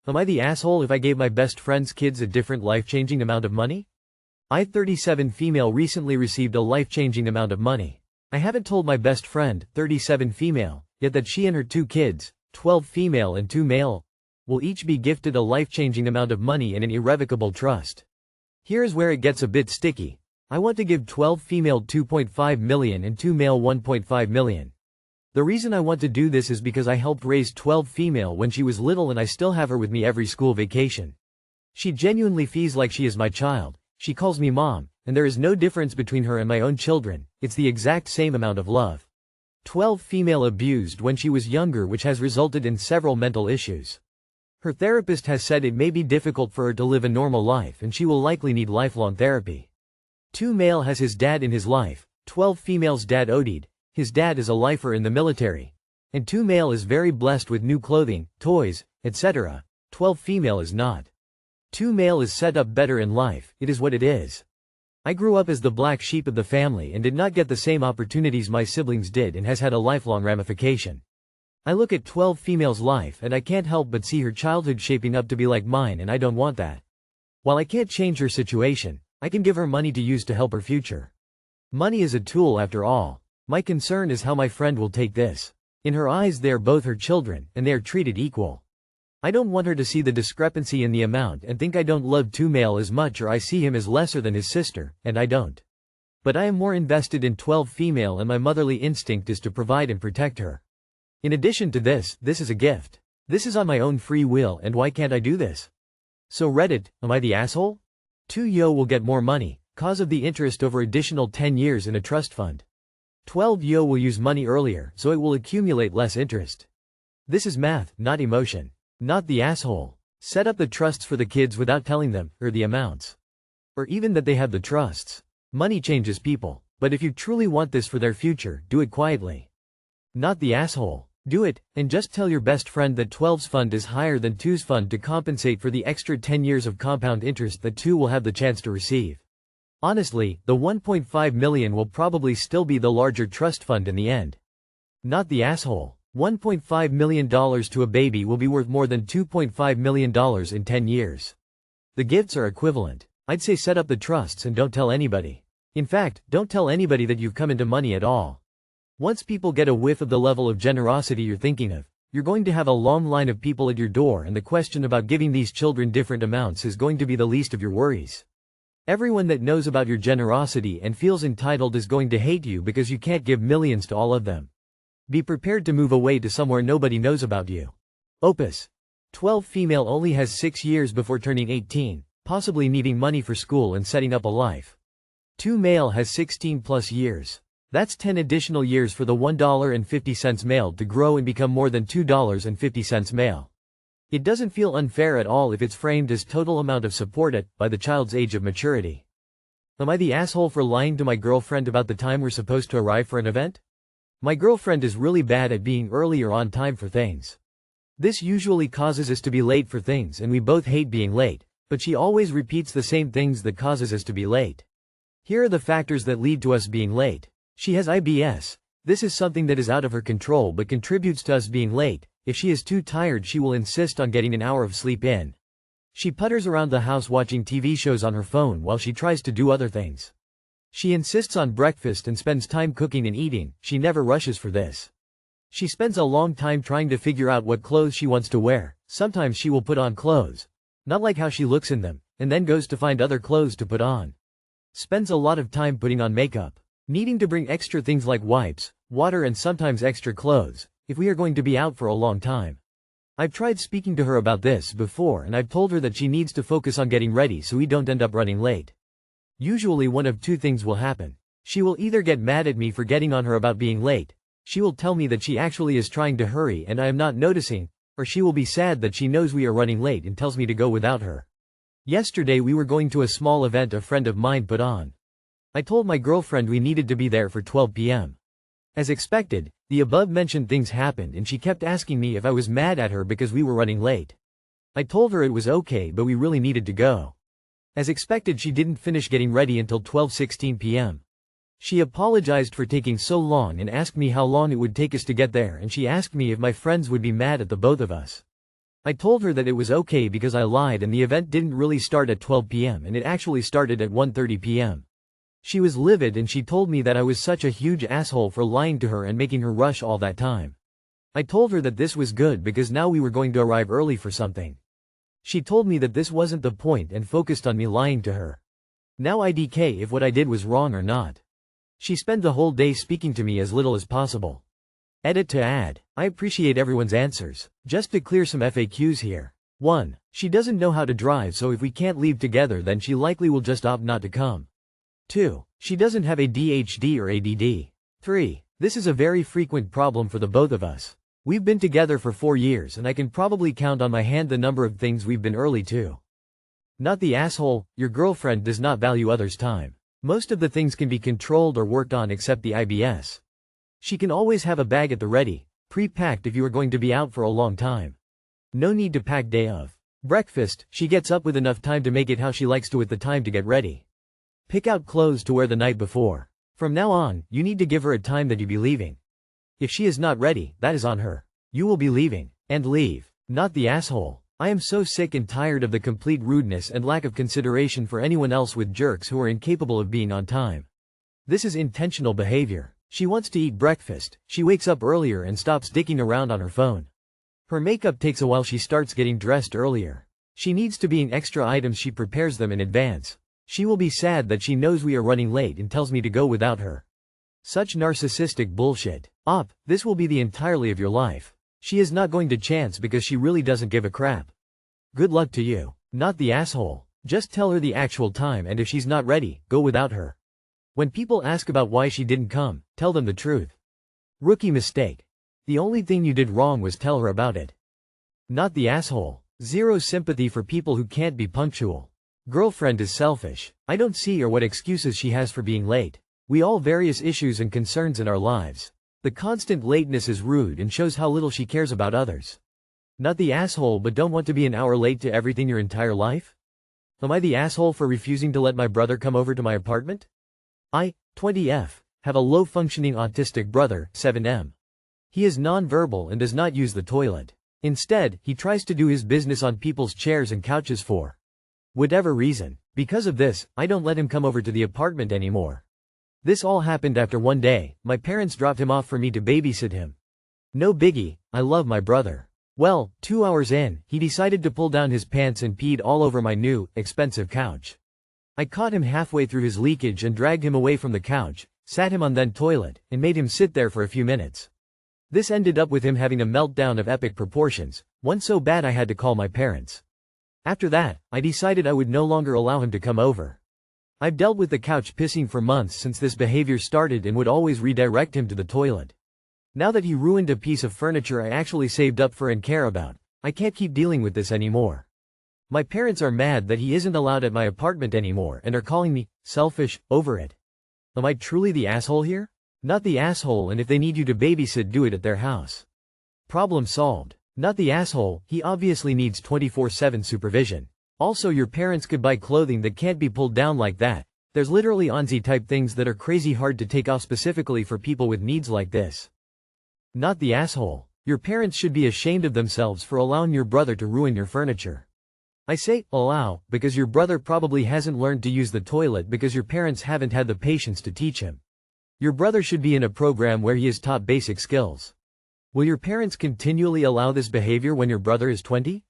Am I the asshole if I gave my best friend's kids a different life-changing amount of money? I 37 female recently received a life-changing amount of money. I haven't told my best friend, 37 female, yet that she and her 2 kids, 12 female and 2 male, will each be gifted a life-changing amount of money in an irrevocable trust. Here's where it gets a bit sticky. I want to give 12 female 2.5 million and 2 male 1.5 million. The reason I want to do this is because I helped raise 12 female when she was little and I still have her with me every school vacation. She genuinely feels like she is my child, she calls me mom, and there is no difference between her and my own children, it's the exact same amount of love. 12 female abused when she was younger, which has resulted in several mental issues. Her therapist has said it may be difficult for her to live a normal life and she will likely need lifelong therapy. 2 male has his dad in his life, 12 female's dad OD'd. His dad is a lifer in the military. And 2 male is very blessed with new clothing, toys, etc. 12 female is not. 2 male is set up better in life, it is what it is. I grew up as the black sheep of the family and did not get the same opportunities my siblings did and has had a lifelong ramification. I look at 12 female's life and I can't help but see her childhood shaping up to be like mine, and I don't want that. While I can't change her situation, I can give her money to use to help her future. Money is a tool after all. My concern is how my friend will take this. In her eyes they are both her children, and they are treated equal. I don't want her to see the discrepancy in the amount and think I don't love 2 male as much, or I see him as lesser than his sister, and I don't. But I am more invested in 12 female and my motherly instinct is to provide and protect her. In addition to this, this is a gift. This is on my own free will, and why can't I do this? So Reddit, am I the asshole? 2 yo will get more money, cause of the interest over additional 10 years in a trust fund. 12 yo will use money earlier, so it will accumulate less interest. This is math, not emotion. Not the asshole. Set up the trusts for the kids without telling them, or the amounts. Or even that they have the trusts. Money changes people, but if you truly want this for their future, do it quietly. Not the asshole. Do it, and just tell your best friend that 12's fund is higher than 2's fund to compensate for the extra 10 years of compound interest that 2 will have the chance to receive. Honestly, the 1.5 million will probably still be the larger trust fund in the end. Not the asshole. $1.5 million to a baby will be worth more than $2.5 million in 10 years. The gifts are equivalent. I'd say set up the trusts and don't tell anybody. In fact, don't tell anybody that you've come into money at all. Once people get a whiff of the level of generosity you're thinking of, you're going to have a long line of people at your door, and the question about giving these children different amounts is going to be the least of your worries. Everyone that knows about your generosity and feels entitled is going to hate you because you can't give millions to all of them. Be prepared to move away to somewhere nobody knows about you. Opus. 12 female only has 6 years before turning 18, possibly needing money for school and setting up a life. 2 male has 16 plus years. That's 10 additional years for the $1.50 male to grow and become more than $2.50 male. It doesn't feel unfair at all if it's framed as total amount of support by the child's age of maturity. Am I the asshole for lying to my girlfriend about the time we're supposed to arrive for an event? My girlfriend is really bad at being early or on time for things. This usually causes us to be late for things, and we both hate being late, but she always repeats the same things that causes us to be late. Here are the factors that lead to us being late. She has IBS. This is something that is out of her control but contributes to us being late. If she is too tired, she will insist on getting an hour of sleep in. She putters around the house watching TV shows on her phone while she tries to do other things. She insists on breakfast and spends time cooking and eating. She never rushes for this. She spends a long time trying to figure out what clothes she wants to wear. Sometimes she will put on clothes, not like how she looks in them, and then goes to find other clothes to put on. Spends a lot of time putting on makeup. Needing to bring extra things like wipes, water, and sometimes extra clothes, if we are going to be out for a long time. I've tried speaking to her about this before, and I've told her that she needs to focus on getting ready so we don't end up running late. Usually one of two things will happen. She will either get mad at me for getting on her about being late, she will tell me that she actually is trying to hurry and I am not noticing, or she will be sad that she knows we are running late and tells me to go without her. Yesterday we were going to a small event a friend of mine put on. I told my girlfriend we needed to be there for 12 p.m. As expected, the above-mentioned things happened and she kept asking me if I was mad at her because we were running late. I told her it was okay, but we really needed to go. As expected, she didn't finish getting ready until 12:16 p.m. She apologized for taking so long and asked me how long it would take us to get there, and she asked me if my friends would be mad at the both of us. I told her that it was okay because I lied and the event didn't really start at 12 p.m. and it actually started at 1:30 p.m. She was livid and she told me that I was such a huge asshole for lying to her and making her rush all that time. I told her that this was good because now we were going to arrive early for something. She told me that this wasn't the point and focused on me lying to her. Now IDK if what I did was wrong or not. She spent the whole day speaking to me as little as possible. Edit to add. I appreciate everyone's answers. Just to clear some FAQs here. 1. She doesn't know how to drive, so if we can't leave together then she likely will just opt not to come. 2. She doesn't have ADHD or ADD. 3. This is a very frequent problem for the both of us. We've been together for 4 years and I can probably count on my hand the number of things we've been early to. Not the asshole. Your girlfriend does not value others' time. Most of the things can be controlled or worked on except the IBS. She can always have a bag at the ready, pre-packed if you are going to be out for a long time. No need to pack day of. Breakfast, she gets up with enough time to make it how she likes to with the time to get ready. Pick out clothes to wear the night before. From now on, you need to give her a time that you be leaving. If she is not ready, that is on her. You will be leaving. And leave. Not the asshole. I am so sick and tired of the complete rudeness and lack of consideration for anyone else with jerks who are incapable of being on time. This is intentional behavior. She wants to eat breakfast, she wakes up earlier and stops dicking around on her phone. Her makeup takes a while, she starts getting dressed earlier. She needs to be in extra items, she prepares them in advance. She will be sad that she knows we are running late and tells me to go without her. Such narcissistic bullshit. This will be the entirety of your life. She is not going to chance because she really doesn't give a crap. Good luck to you. Not the asshole. Just tell her the actual time and if she's not ready, go without her. When people ask about why she didn't come, tell them the truth. Rookie mistake. The only thing you did wrong was tell her about it. Not the asshole. Zero sympathy for people who can't be punctual. Girlfriend is selfish. I don't see or what excuses she has for being late. We all various issues and concerns in our lives. The constant lateness is rude and shows how little she cares about others. Not the asshole, but don't want to be an hour late to everything your entire life? Am I the asshole for refusing to let my brother come over to my apartment? I, 20F, have a low-functioning autistic brother, 7M. He is non-verbal and does not use the toilet. Instead, he tries to do his business on people's chairs and couches for whatever reason. Because of this, I don't let him come over to the apartment anymore. This all happened after one day, my parents dropped him off for me to babysit him. No biggie, I love my brother. Well, 2 hours in, he decided to pull down his pants and peed all over my new, expensive couch. I caught him halfway through his leakage and dragged him away from the couch, sat him on the toilet, and made him sit there for a few minutes. This ended up with him having a meltdown of epic proportions, one so bad I had to call my parents. After that, I decided I would no longer allow him to come over. I've dealt with the couch pissing for months since this behavior started and would always redirect him to the toilet. Now that he ruined a piece of furniture I actually saved up for and care about, I can't keep dealing with this anymore. My parents are mad that he isn't allowed at my apartment anymore and are calling me selfish over it. Am I truly the asshole here? Not the asshole, and if they need you to babysit, do it at their house. Problem solved. Not the asshole, he obviously needs 24/7 supervision. Also, your parents could buy clothing that can't be pulled down like that. There's literally onesie type things that are crazy hard to take off specifically for people with needs like this. Not the asshole. Your parents should be ashamed of themselves for allowing your brother to ruin your furniture. I say allow because your brother probably hasn't learned to use the toilet because your parents haven't had the patience to teach him. Your brother should be in a program where he is taught basic skills. Will your parents continually allow this behavior when your brother is 20?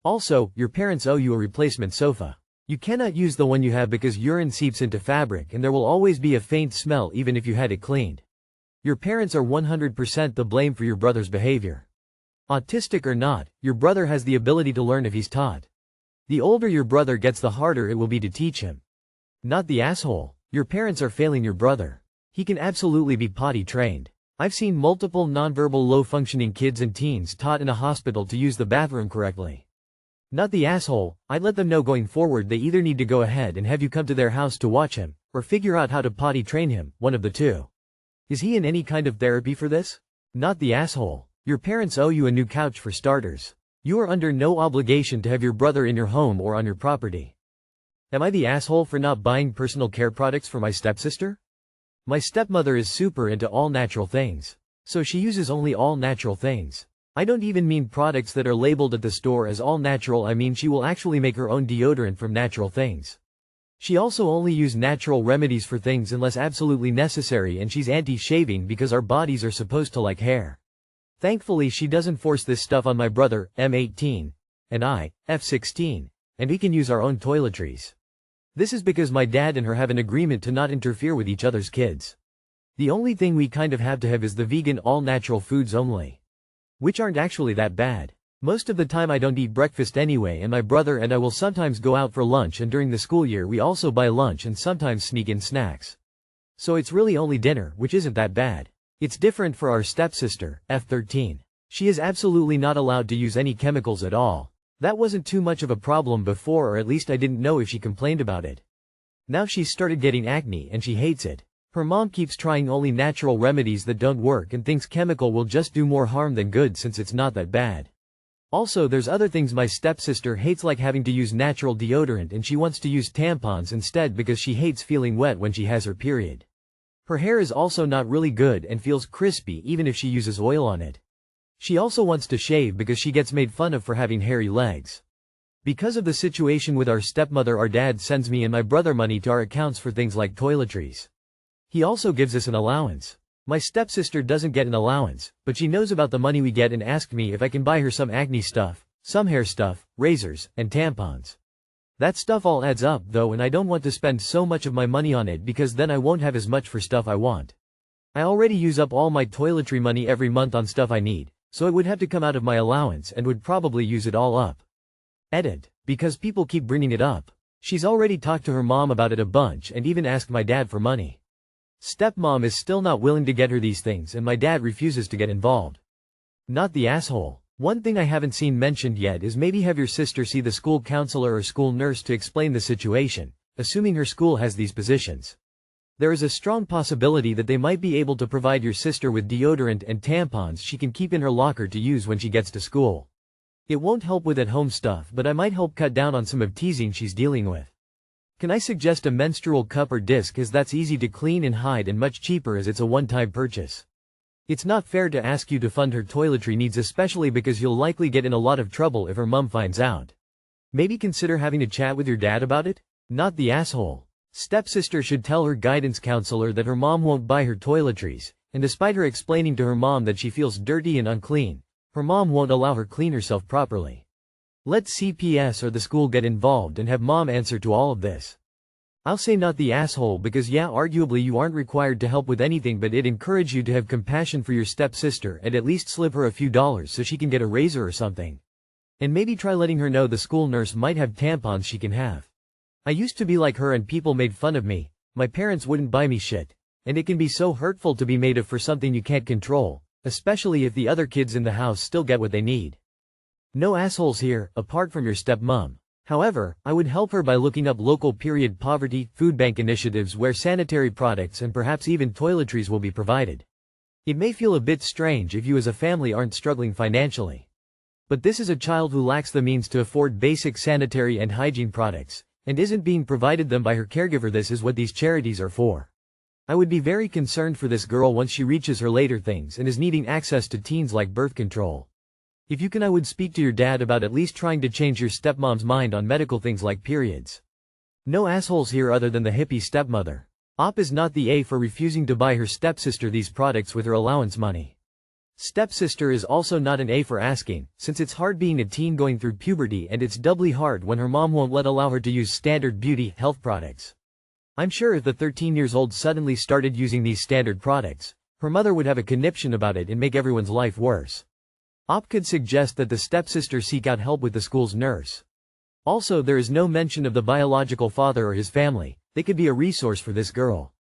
Also, your parents owe you a replacement sofa. You cannot use the one you have because urine seeps into fabric and there will always be a faint smell even if you had it cleaned. Your parents are 100% the blame for your brother's behavior. Autistic or not, your brother has the ability to learn if he's taught. The older your brother gets, the harder it will be to teach him. Not the asshole. Your parents are failing your brother. He can absolutely be potty trained. I've seen multiple nonverbal low-functioning kids and teens taught in a hospital to use the bathroom correctly. Not the asshole. I'd let them know going forward they either need to go ahead and have you come to their house to watch him, or figure out how to potty train him, one of the two. Is he in any kind of therapy for this? Not the asshole. Your parents owe you a new couch for starters. You are under no obligation to have your brother in your home or on your property. Am I the asshole for not buying personal care products for my stepsister? My stepmother is super into all natural things. So she uses only all natural things. I don't even mean products that are labeled at the store as all natural. I mean she will actually make her own deodorant from natural things. She also only use natural remedies for things unless absolutely necessary, and she's anti-shaving because our bodies are supposed to like hair. Thankfully she doesn't force this stuff on my brother, M18, and I, F16, and we can use our own toiletries. This is because my dad and her have an agreement to not interfere with each other's kids. The only thing we kind of have to have is the vegan all-natural foods only, which aren't actually that bad. Most of the time I don't eat breakfast anyway, and my brother and I will sometimes go out for lunch, and during the school year we also buy lunch and sometimes sneak in snacks. So it's really only dinner, which isn't that bad. It's different for our stepsister, F13. She is absolutely not allowed to use any chemicals at all. That wasn't too much of a problem before, or at least I didn't know if she complained about it. Now she's started getting acne and she hates it. Her mom keeps trying only natural remedies that don't work and thinks chemical will just do more harm than good since it's not that bad. Also, there's other things my stepsister hates, like having to use natural deodorant, and she wants to use tampons instead because she hates feeling wet when she has her period. Her hair is also not really good and feels crispy even if she uses oil on it. She also wants to shave because she gets made fun of for having hairy legs. Because of the situation with our stepmother, our dad sends me and my brother money to our accounts for things like toiletries. He also gives us an allowance. My stepsister doesn't get an allowance, but she knows about the money we get and asked me if I can buy her some acne stuff, some hair stuff, razors, and tampons. That stuff all adds up though, and I don't want to spend so much of my money on it because then I won't have as much for stuff I want. I already use up all my toiletry money every month on stuff I need, so it would have to come out of my allowance and would probably use it all up. Edit. Because people keep bringing it up. She's already talked to her mom about it a bunch and even asked my dad for money. Stepmom is still not willing to get her these things, and my dad refuses to get involved. Not the asshole. One thing I haven't seen mentioned yet is maybe have your sister see the school counselor or school nurse to explain the situation, assuming her school has these positions. There is a strong possibility that they might be able to provide your sister with deodorant and tampons she can keep in her locker to use when she gets to school. It won't help with at-home stuff, but I might help cut down on some of teasing she's dealing with. Can I suggest a menstrual cup or disc, as that's easy to clean and hide and much cheaper as it's a one-time purchase. It's not fair to ask you to fund her toiletry needs, especially because you'll likely get in a lot of trouble if her mom finds out. Maybe consider having a chat with your dad about it? Not the asshole. Stepsister should tell her guidance counselor that her mom won't buy her toiletries, and despite her explaining to her mom that she feels dirty and unclean, her mom won't allow her clean herself properly. Let CPS or the school get involved and have mom answer to all of this. I'll say not the asshole because yeah, arguably you aren't required to help with anything, but it encourage you to have compassion for your stepsister and at least slip her a few dollars so she can get a razor or something. And maybe try letting her know the school nurse might have tampons she can have. I used to be like her and people made fun of me. My parents wouldn't buy me shit. And it can be so hurtful to be made of for something you can't control, especially if the other kids in the house still get what they need. No assholes here, apart from your stepmom. However, I would help her by looking up local period poverty food bank initiatives where sanitary products and perhaps even toiletries will be provided. It may feel a bit strange if you as a family aren't struggling financially. But this is a child who lacks the means to afford basic sanitary and hygiene products, and isn't being provided them by her caregiver. This is what these charities are for. I would be very concerned for this girl once she reaches her later things and is needing access to teens like birth control. If you can, I would speak to your dad about at least trying to change your stepmom's mind on medical things like periods. No assholes here other than the hippie stepmother. Op is not the A for refusing to buy her stepsister these products with her allowance money. Stepsister is also not an A for asking, since it's hard being a teen going through puberty, and it's doubly hard when her mom won't allow her to use standard beauty health products. I'm sure if the 13-year-old suddenly started using these standard products, her mother would have a conniption about it and make everyone's life worse. Op could suggest that the stepsister seek out help with the school's nurse. Also, there is no mention of the biological father or his family. They could be a resource for this girl.